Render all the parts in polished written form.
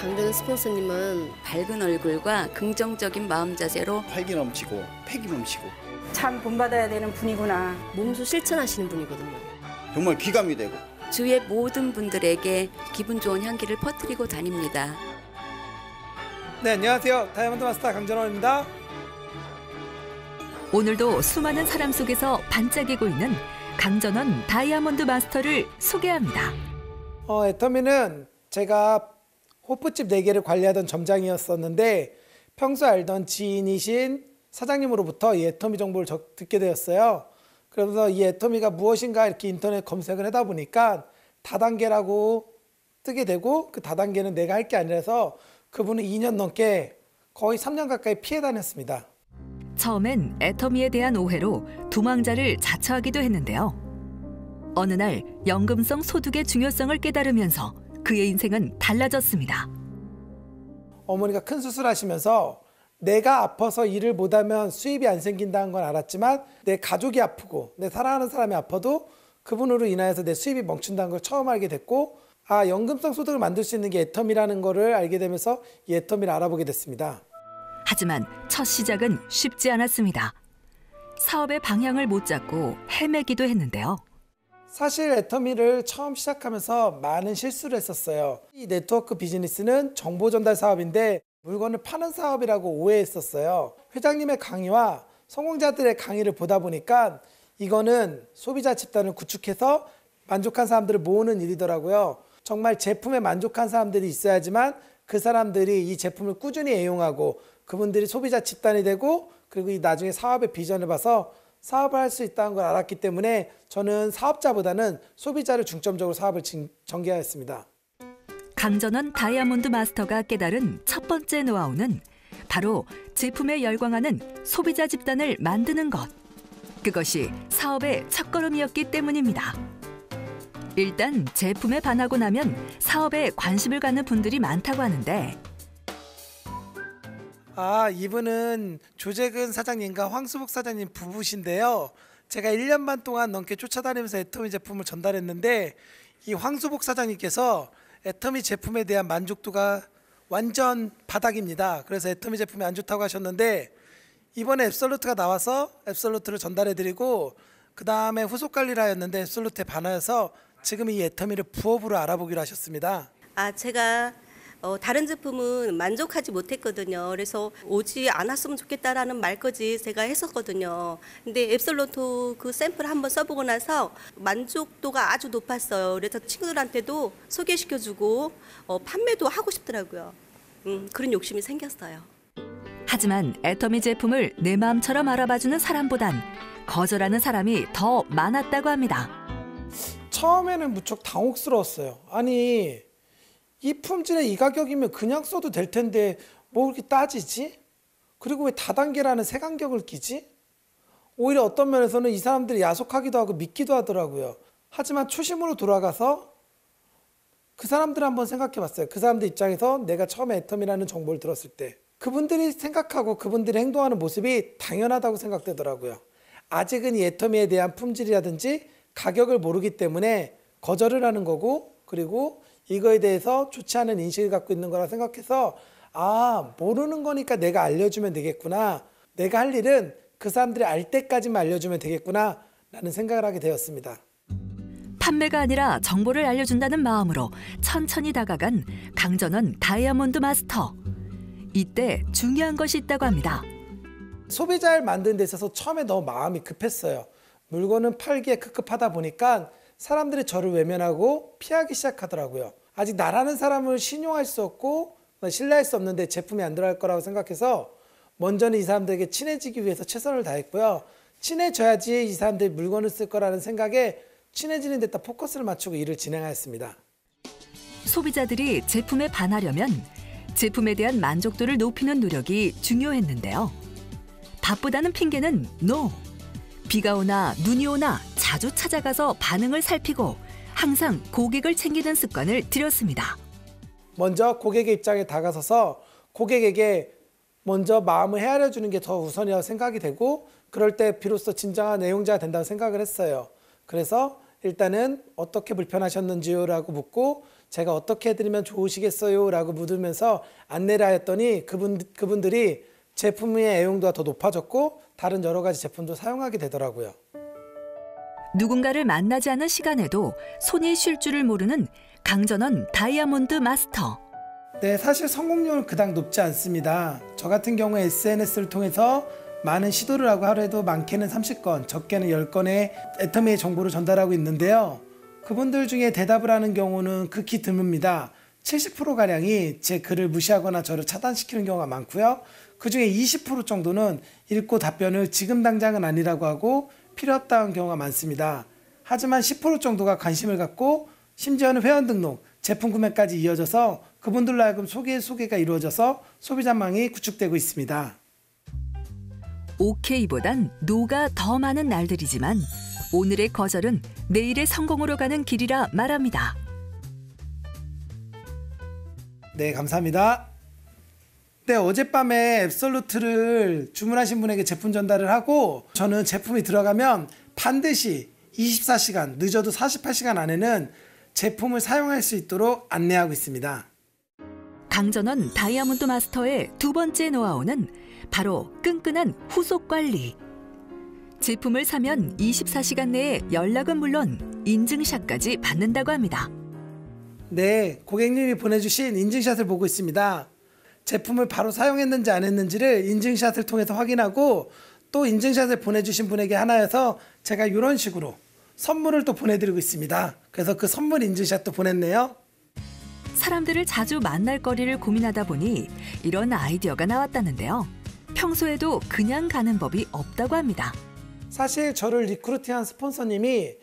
강전의 스폰서님은 밝은 얼굴과 긍정적인 마음 자세로 활기 넘치고 패기 넘치고 참 본받아야 되는 분이구나. 몸소 실천하시는 분이거든요. 정말 귀감이 되고 주위의 모든 분들에게 기분 좋은 향기를 퍼뜨리고 다닙니다. 네, 안녕하세요. 다이아몬드 마스터 강전원입니다. 오늘도 수많은 사람 속에서 반짝이고 있는 강전원 다이아몬드 마스터를 소개합니다. 애터미는 제가 호프집 4개를 관리하던 점장이었었는데 평소 알던 지인이신 사장님으로부터 이 애터미 정보를 듣게 되었어요. 그러면서 이 애터미가 무엇인가 이렇게 인터넷 검색을 하다 보니까 다단계라고 뜨게 되고, 그 다단계는 내가 할 게 아니라서 그분은 2년 넘게 거의 3년 가까이 피해 다녔습니다. 처음엔 애터미에 대한 오해로 도망자를 자처하기도 했는데요. 어느 날 연금성 소득의 중요성을 깨달으면서 그의 인생은 달라졌습니다. 어머니가 큰 수술하시면서 내가 아파서 일을 못하면 수입이 안 생긴다는 건 알았지만 내 가족이 아프고 내 사랑하는 사람이 아파도 그분으로 인하여서 내 수입이 멈춘다는 걸 처음 알게 됐고, 연금성 소득을 만들 수 있는 게 애터미라는 거를 알게 되면서 이 애터미를 알아보게 됐습니다. 하지만 첫 시작은 쉽지 않았습니다. 사업의 방향을 못 잡고 헤매기도 했는데요. 사실 애터미를 처음 시작하면서 많은 실수를 했었어요. 이 네트워크 비즈니스는 정보 전달 사업인데 물건을 파는 사업이라고 오해했었어요. 회장님의 강의와 성공자들의 강의를 보다 보니까 이거는 소비자 집단을 구축해서 만족한 사람들을 모으는 일이더라고요. 정말 제품에 만족한 사람들이 있어야지만 그 사람들이 이 제품을 꾸준히 애용하고 그분들이 소비자 집단이 되고, 그리고 나중에 사업의 비전을 봐서 사업을 할 수 있다는 걸 알았기 때문에 저는 사업자보다는 소비자를 중점적으로 사업을 전개하였습니다. 강전원 다이아몬드 마스터가 깨달은 첫 번째 노하우는 바로 제품에 열광하는 소비자 집단을 만드는 것. 그것이 사업의 첫걸음이었기 때문입니다. 일단 제품에 반하고 나면 사업에 관심을 갖는 분들이 많다고 하는데, 이분은 조재근 사장님과 황수복 사장님 부부신데요. 제가 1년 반 동안 넘게 쫓아다니면서 애터미 제품을 전달했는데 이 황수복 사장님께서 애터미 제품에 대한 만족도가 완전 바닥입니다. 그래서 애터미 제품이 안 좋다고 하셨는데 이번에 앱솔루트가 나와서 앱솔루트를 전달해드리고 그 다음에 후속 관리를 하였는데 앱솔루트에 반하여서 지금 이 애터미를 부업으로 알아보기로 하셨습니다. 제가 다른 제품은 만족하지 못했거든요. 그래서 오지 않았으면 좋겠다라는 말까지 제가 했었거든요. 근데 앱솔루트 그 샘플 한번 써보고 나서 만족도가 아주 높았어요. 그래서 친구들한테도 소개시켜주고 판매도 하고 싶더라고요. 그런 욕심이 생겼어요. 하지만 애터미 제품을 내 마음처럼 알아봐주는 사람보단 거절하는 사람이 더 많았다고 합니다. 처음에는 무척 당혹스러웠어요. 아니, 이 품질에 이 가격이면 그냥 써도 될 텐데 뭐 그렇게 따지지? 그리고 왜 다단계라는 색안경을 끼지? 오히려 어떤 면에서는 이 사람들이 야속하기도 하고 믿기도 하더라고요. 하지만 초심으로 돌아가서 그 사람들 한번 생각해 봤어요. 그 사람들 입장에서 내가 처음에 애터미라는 정보를 들었을 때 그분들이 생각하고 그분들이 행동하는 모습이 당연하다고 생각되더라고요. 아직은 이 애터미에 대한 품질이라든지 가격을 모르기 때문에 거절을 하는 거고, 그리고 이거에 대해서 좋지 않은 인식을 갖고 있는 거라 생각해서 모르는 거니까 내가 알려주면 되겠구나. 내가 할 일은 그 사람들이 알 때까지만 알려주면 되겠구나 라는 생각을 하게 되었습니다. 판매가 아니라 정보를 알려준다는 마음으로 천천히 다가간 강전원 다이아몬드 마스터. 이때 중요한 것이 있다고 합니다. 소비자를 만드는 데 있어서 처음에 너무 마음이 급했어요. 물건은 팔기에 급급하다 보니까 사람들이 저를 외면하고 피하기 시작하더라고요. 아직 나라는 사람을 신용할 수 없고 신뢰할 수 없는데 제품이 안 들어갈 거라고 생각해서 먼저는 이 사람들에게 친해지기 위해서 최선을 다했고요. 친해져야지 이 사람들이 물건을 쓸 거라는 생각에 친해지는 데다 포커스를 맞추고 일을 진행하였습니다. 소비자들이 제품에 반하려면 제품에 대한 만족도를 높이는 노력이 중요했는데요. 바쁘다는 핑계는 NO! 비가 오나 눈이 오나 자주 찾아가서 반응을 살피고 항상 고객을 챙기는 습관을 들였습니다. 먼저 고객의 입장에 다가서서 고객에게 먼저 마음을 헤아려주는 게 더 우선이라고 생각이 되고, 그럴 때 비로소 진정한 애용자가 된다고 생각을 했어요. 그래서 일단은 어떻게 불편하셨는지요? 라고 묻고 제가 어떻게 해드리면 좋으시겠어요? 라고 묻으면서 안내를 하였더니 그분들이 제품의 애용도가 더 높아졌고 다른 여러 가지 제품도 사용하게 되더라고요. 누군가를 만나지 않은 시간에도 손이 쉴 줄을 모르는 강전원 다이아몬드 마스터. 네, 사실 성공률은 그닥 높지 않습니다. 저 같은 경우에 SNS를 통해서 많은 시도를 하고 하루에도 많게는 30건, 적게는 10건의 애터미의 정보를 전달하고 있는데요. 그분들 중에 대답을 하는 경우는 극히 드뭅니다. 70%가량이 제 글을 무시하거나 저를 차단시키는 경우가 많고요. 그중에 20% 정도는 읽고 답변을 지금 당장은 아니라고 하고 필요 없다는 경우가 많습니다. 하지만 10% 정도가 관심을 갖고 심지어는 회원 등록, 제품 구매까지 이어져서 그분들로 하여금 소개가 이루어져서 소비자망이 구축되고 있습니다. 오케이보단 노가 더 많은 날들이지만 오늘의 거절은 내일의 성공으로 가는 길이라 말합니다. 네, 감사합니다. 네, 어젯밤에 앱솔루트를 주문하신 분에게 제품 전달을 하고 저는 제품이 들어가면 반드시 24시간, 늦어도 48시간 안에는 제품을 사용할 수 있도록 안내하고 있습니다. 강전원 다이아몬드 마스터의 두 번째 노하우는 바로 끈끈한 후속 관리. 제품을 사면 24시간 내에 연락은 물론 인증샷까지 받는다고 합니다. 네, 고객님이 보내주신 인증샷을 보고 있습니다. 제품을 바로 사용했는지 안 했는지를 인증샷을 통해서 확인하고 또 인증샷을 보내주신 분에게 하나여서 제가 이런 식으로 선물을 또 보내드리고 있습니다. 그래서 그 선물 인증샷도 보냈네요. 사람들을 자주 만날 거리를 고민하다 보니 이런 아이디어가 나왔다는데요. 평소에도 그냥 가는 법이 없다고 합니다. 사실 저를 리크루팅한 스폰서님이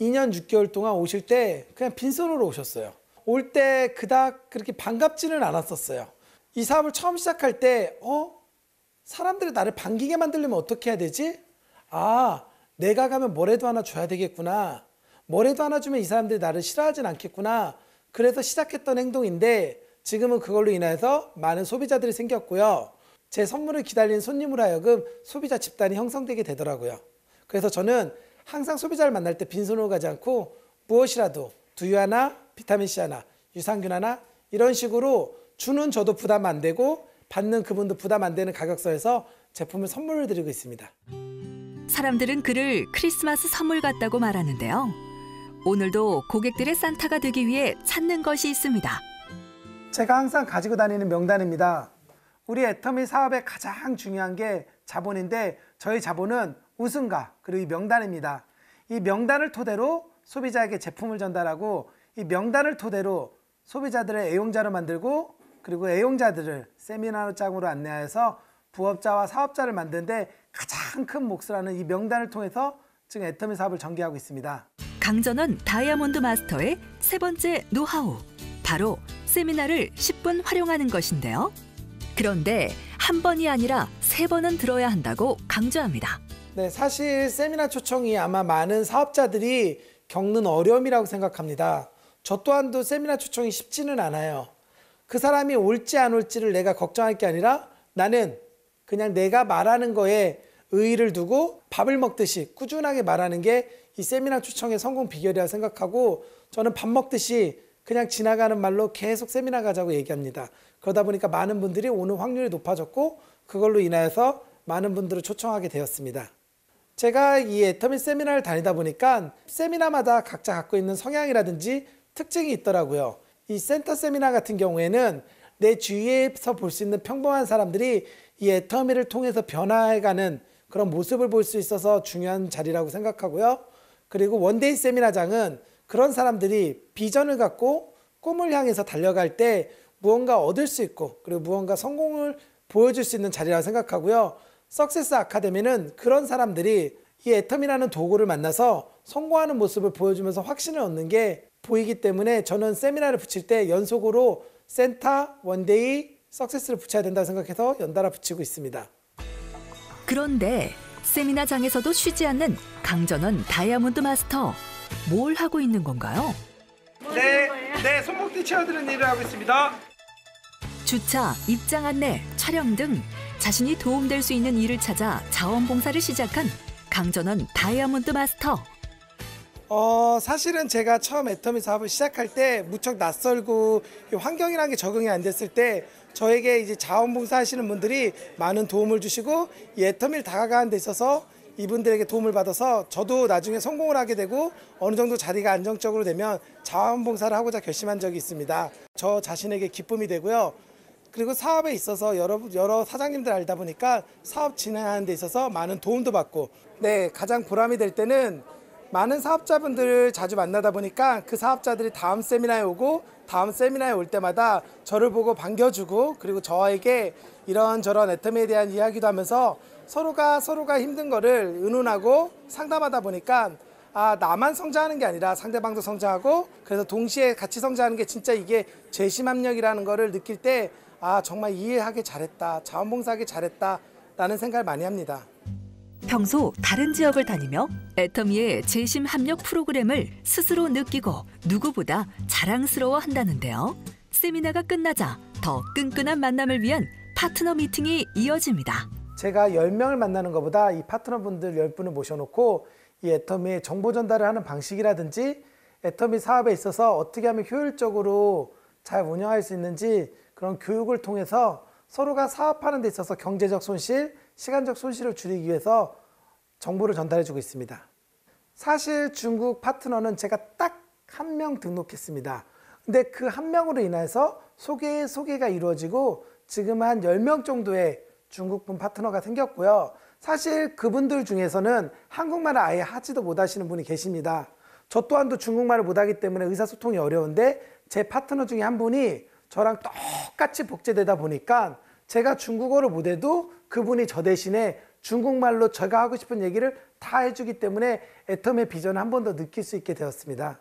2년 6개월 동안 오실 때 그냥 빈손으로 오셨어요. 올 때 그닥 그렇게 반갑지는 않았었어요. 이 사업을 처음 시작할 때 사람들이 나를 반기게 만들려면 어떻게 해야 되지? 아, 내가 가면 뭐라도 하나 줘야 되겠구나. 뭐라도 하나 주면 이 사람들이 나를 싫어하진 않겠구나. 그래서 시작했던 행동인데 지금은 그걸로 인해서 많은 소비자들이 생겼고요. 제 선물을 기다리는 손님으로 하여금 소비자 집단이 형성되게 되더라고요. 그래서 저는 항상 소비자를 만날 때 빈손으로 가지 않고 무엇이라도 두유 하나, 비타민C 하나, 유산균 하나 이런 식으로 주는 저도 부담 안 되고 받는 그분도 부담 안 되는 가격선에서 제품을 선물을 드리고 있습니다. 사람들은 그를 크리스마스 선물 같다고 말하는데요. 오늘도 고객들의 산타가 되기 위해 찾는 것이 있습니다. 제가 항상 가지고 다니는 명단입니다. 우리 애터미 사업의 가장 중요한 게 자본인데 저희 자본은 우승가 그리고 이 명단입니다. 이 명단을 토대로 소비자에게 제품을 전달하고 이 명단을 토대로 소비자들의 애용자를 만들고 그리고 애용자들을 세미나로 짝으로 안내하여서 부업자와 사업자를 만드는데 가장 큰 몫을 하는 이 명단을 통해서 지금 애터미 사업을 전개하고 있습니다. 강전원 다이아몬드 마스터의 세 번째 노하우, 바로 세미나를 10분 활용하는 것인데요. 그런데 한 번이 아니라 3번은 들어야 한다고 강조합니다. 네, 사실 세미나 초청이 아마 많은 사업자들이 겪는 어려움이라고 생각합니다. 저 또한도 세미나 초청이 쉽지는 않아요. 그 사람이 올지 안 올지를 내가 걱정할 게 아니라 나는 그냥 내가 말하는 거에 의의를 두고 밥을 먹듯이 꾸준하게 말하는 게 이 세미나 초청의 성공 비결이라고 생각하고 저는 밥 먹듯이 그냥 지나가는 말로 계속 세미나 가자고 얘기합니다. 그러다 보니까 많은 분들이 오는 확률이 높아졌고 그걸로 인하여서 많은 분들을 초청하게 되었습니다. 제가 이 애터미 세미나를 다니다 보니까 세미나마다 각자 갖고 있는 성향이라든지 특징이 있더라고요. 이 센터 세미나 같은 경우에는 내 주위에서 볼 수 있는 평범한 사람들이 이 애터미를 통해서 변화해가는 그런 모습을 볼 수 있어서 중요한 자리라고 생각하고요. 그리고 원데이 세미나장은 그런 사람들이 비전을 갖고 꿈을 향해서 달려갈 때 무언가 얻을 수 있고 그리고 무언가 성공을 보여줄 수 있는 자리라고 생각하고요. 석세스 아카데미는 그런 사람들이 이 애터미라는 도구를 만나서 성공하는 모습을 보여주면서 확신을 얻는 게 보이기 때문에 저는 세미나를 붙일 때 연속으로 센터, 원데이, 석세스를 붙여야 된다고 생각해서 연달아 붙이고 있습니다. 그런데 세미나장에서도 쉬지 않는 강전원 다이아몬드 마스터. 뭘 하고 있는 건가요? 네, 손목뒤 채워드리는 일을 하고 있습니다. 주차, 입장 안내, 촬영 등 자신이 도움될 수 있는 일을 찾아 자원봉사를 시작한 강전원 다이아몬드 마스터. 사실은 제가 처음 애터미 사업을 시작할 때 무척 낯설고 환경이라는 게 적응이 안 됐을 때 저에게 이제 자원봉사 하시는 분들이 많은 도움을 주시고 이 애터미를 다가가는 데 있어서 이분들에게 도움을 받아서 저도 나중에 성공을 하게 되고 어느 정도 자리가 안정적으로 되면 자원봉사를 하고자 결심한 적이 있습니다. 저 자신에게 기쁨이 되고요. 그리고 사업에 있어서 여러 사장님들 알다 보니까 사업 진행하는 데 있어서 많은 도움도 받고 가장 보람이 될 때는 많은 사업자분들을 자주 만나다 보니까 그 사업자들이 다음 세미나에 오고 다음 세미나에 올 때마다 저를 보고 반겨주고 그리고 저에게 이런저런 애터미에 대한 이야기도 하면서 서로가 힘든 거를 의논하고 상담하다 보니까 나만 성장하는 게 아니라 상대방도 성장하고 그래서 동시에 같이 성장하는 게 진짜 이게 재심합력이라는 거를 느낄 때 정말 이해하기 잘했다, 자원봉사하기 잘했다 라는 생각을 많이 합니다. 평소 다른 지역을 다니며 애터미의 재심 합력 프로그램을 스스로 느끼고 누구보다 자랑스러워 한다는데요. 세미나가 끝나자 더 끈끈한 만남을 위한 파트너 미팅이 이어집니다. 제가 10명을 만나는 것보다 이 파트너분들 10분을 모셔놓고 이 애터미의 정보 전달을 하는 방식이라든지 애터미 사업에 있어서 어떻게 하면 효율적으로 잘 운영할 수 있는지 그런 교육을 통해서 서로가 사업하는 데 있어서 경제적 손실, 시간적 손실을 줄이기 위해서 정보를 전달해주고 있습니다. 사실 중국 파트너는 제가 딱 1명 등록했습니다. 근데 그 1명으로 인해서 소개가 이루어지고 지금 한 10명 정도의 중국분 파트너가 생겼고요. 사실 그분들 중에서는 한국말을 아예 하지도 못하시는 분이 계십니다. 저 또한도 중국말을 못하기 때문에 의사소통이 어려운데 제 파트너 중에 한 분이 저랑 똑같이 복제되다 보니까 제가 중국어를 못해도 그분이 저 대신에 중국말로 제가 하고 싶은 얘기를 다 해주기 때문에 애터미의 비전을 한 번 더 느낄 수 있게 되었습니다.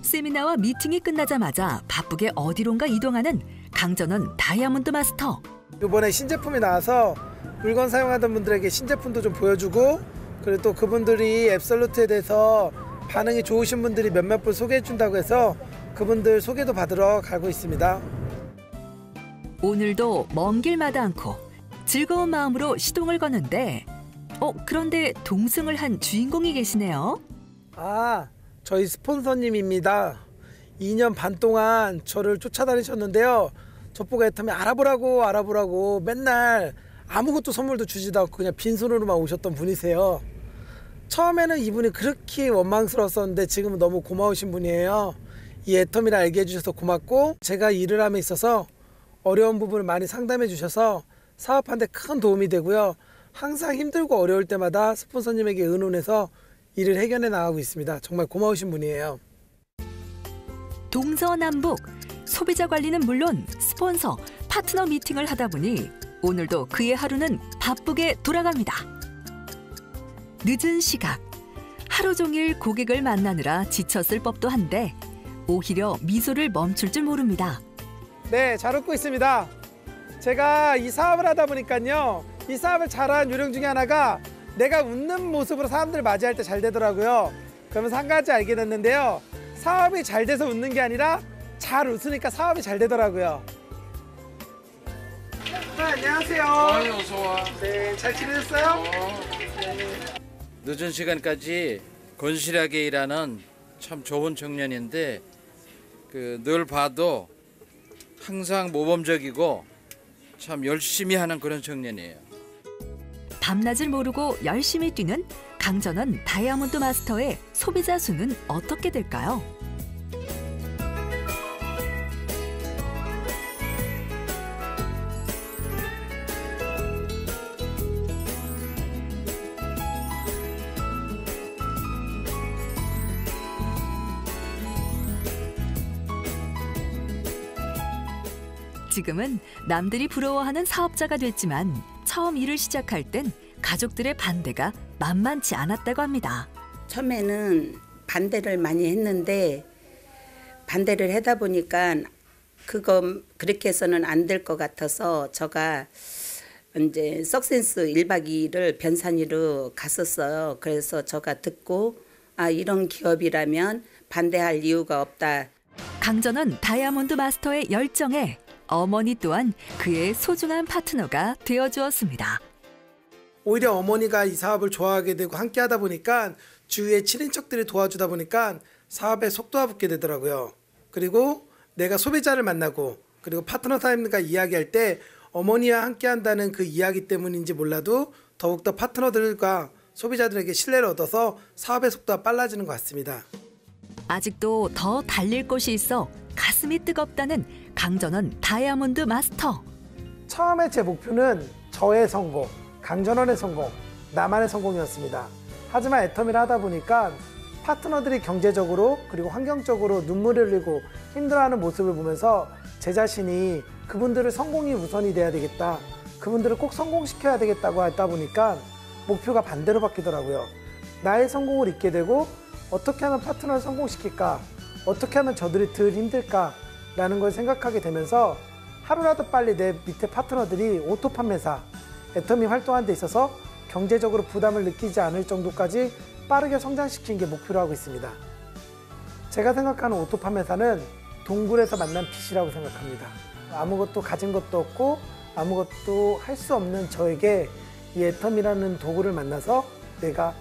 세미나와 미팅이 끝나자마자 바쁘게 어디론가 이동하는 강전원 다이아몬드 마스터. 이번에 신제품이 나와서 물건 사용하던 분들에게 신제품도 좀 보여주고 그리고 또 그분들이 앱솔루트에 대해서 반응이 좋으신 분들이 몇몇 분 소개해 준다고 해서 그분들 소개도 받으러 가고 있습니다. 오늘도 먼 길마다 않고 즐거운 마음으로 시동을 거는데 그런데 동승을 한 주인공이 계시네요. 저희 스폰서님입니다. 2년 반 동안 저를 쫓아다니셨는데요. 저보고 애터미 알아보라고 맨날 아무것도 선물도 주지도 않고 그냥 빈손으로만 오셨던 분이세요. 처음에는 이분이 그렇게 원망스러웠었는데 지금은 너무 고마우신 분이에요. 이 애터미를 알게 해주셔서 고맙고 제가 일을 함에 있어서 어려운 부분을 많이 상담해 주셔서 사업하는 데 큰 도움이 되고요. 항상 힘들고 어려울 때마다 스폰서님에게 의논해서 일을 해결해 나가고 있습니다. 정말 고마우신 분이에요. 동서남북 소비자 관리는 물론 스폰서, 파트너 미팅을 하다 보니 오늘도 그의 하루는 바쁘게 돌아갑니다. 늦은 시각, 하루 종일 고객을 만나느라 지쳤을 법도 한데 오히려 미소를 멈출 줄 모릅니다. 네, 잘 웃고 있습니다. 제가 이 사업을 하다 보니까요. 이 사업을 잘하는 요령 중에 하나가 내가 웃는 모습으로 사람들을 맞이할 때 잘 되더라고요. 그러면서 한 가지 알게 됐는데요. 사업이 잘 돼서 웃는 게 아니라 잘 웃으니까 사업이 잘 되더라고요. 네, 안녕하세요. 어서 와. 네, 잘 지내셨어요? 늦은 시간까지 건실하게 일하는 참 좋은 청년인데 늘 봐도 항상 모범적이고 참 열심히 하는 그런 청년이에요. 밤낮을 모르고 열심히 뛰는 강전원 다이아몬드 마스터의 소비자 수는 어떻게 될까요? 지금은 남들이 부러워하는 사업자가 됐지만 처음 일을 시작할 땐 가족들의 반대가 만만치 않았다고 합니다. 처음에는 반대를 많이 했는데 반대를 하다 보니까 그거 그렇게 해서는 안 될 것 같아서 제가 이제 석센스 1박 2일을 변산이로 갔었어요. 그래서 제가 듣고 이런 기업이라면 반대할 이유가 없다. 강전원 다이아몬드 마스터의 열정에 어머니 또한 그의 소중한 파트너가 되어주었습니다. 오히려 어머니가 이 사업을 좋아하게 되고 함께 하다 보니까 주위의 친인척들이 도와주다 보니까 사업에 속도가 붙게 되더라고요. 그리고 내가 소비자를 만나고 그리고 파트너 사장님과 이야기할 때 어머니와 함께 한다는 그 이야기 때문인지 몰라도 더욱더 파트너들과 소비자들에게 신뢰를 얻어서 사업의 속도가 빨라지는 것 같습니다. 아직도 더 달릴 곳이 있어 가슴이 뜨겁다는 강전원 다이아몬드 마스터. 처음에 제 목표는 저의 성공, 강전원의 성공, 나만의 성공이었습니다. 하지만 애터미를 하다 보니까 파트너들이 경제적으로 그리고 환경적으로 눈물을 흘리고 힘들어하는 모습을 보면서 제 자신이 그분들의 성공이 우선이 돼야 되겠다. 그분들을 꼭 성공시켜야 되겠다고 하다 보니까 목표가 반대로 바뀌더라고요. 나의 성공을 잊게 되고 어떻게 하면 파트너를 성공시킬까? 어떻게 하면 저들이 덜 힘들까? 라는 걸 생각하게 되면서 하루라도 빨리 내 밑에 파트너들이 오토 판매사, 애터미 활동하는 데 있어서 경제적으로 부담을 느끼지 않을 정도까지 빠르게 성장시키는 게 목표로 하고 있습니다. 제가 생각하는 오토 판매사는 동굴에서 만난 빛이라고 생각합니다. 아무것도 가진 것도 없고 아무것도 할 수 없는 저에게 이 애터미라는 도구를 만나서 내가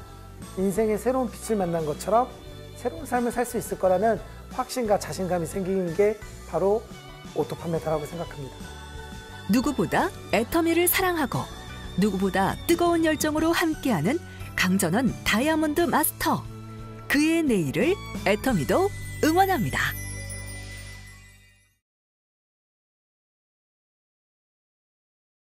인생의 새로운 빛을 만난 것처럼 새로운 삶을 살 수 있을 거라는 확신과 자신감이 생기는 게 바로 오토 판매사라고 생각합니다. 누구보다 애터미를 사랑하고 누구보다 뜨거운 열정으로 함께하는 강전원 다이아몬드 마스터. 그의 내일을 애터미도 응원합니다.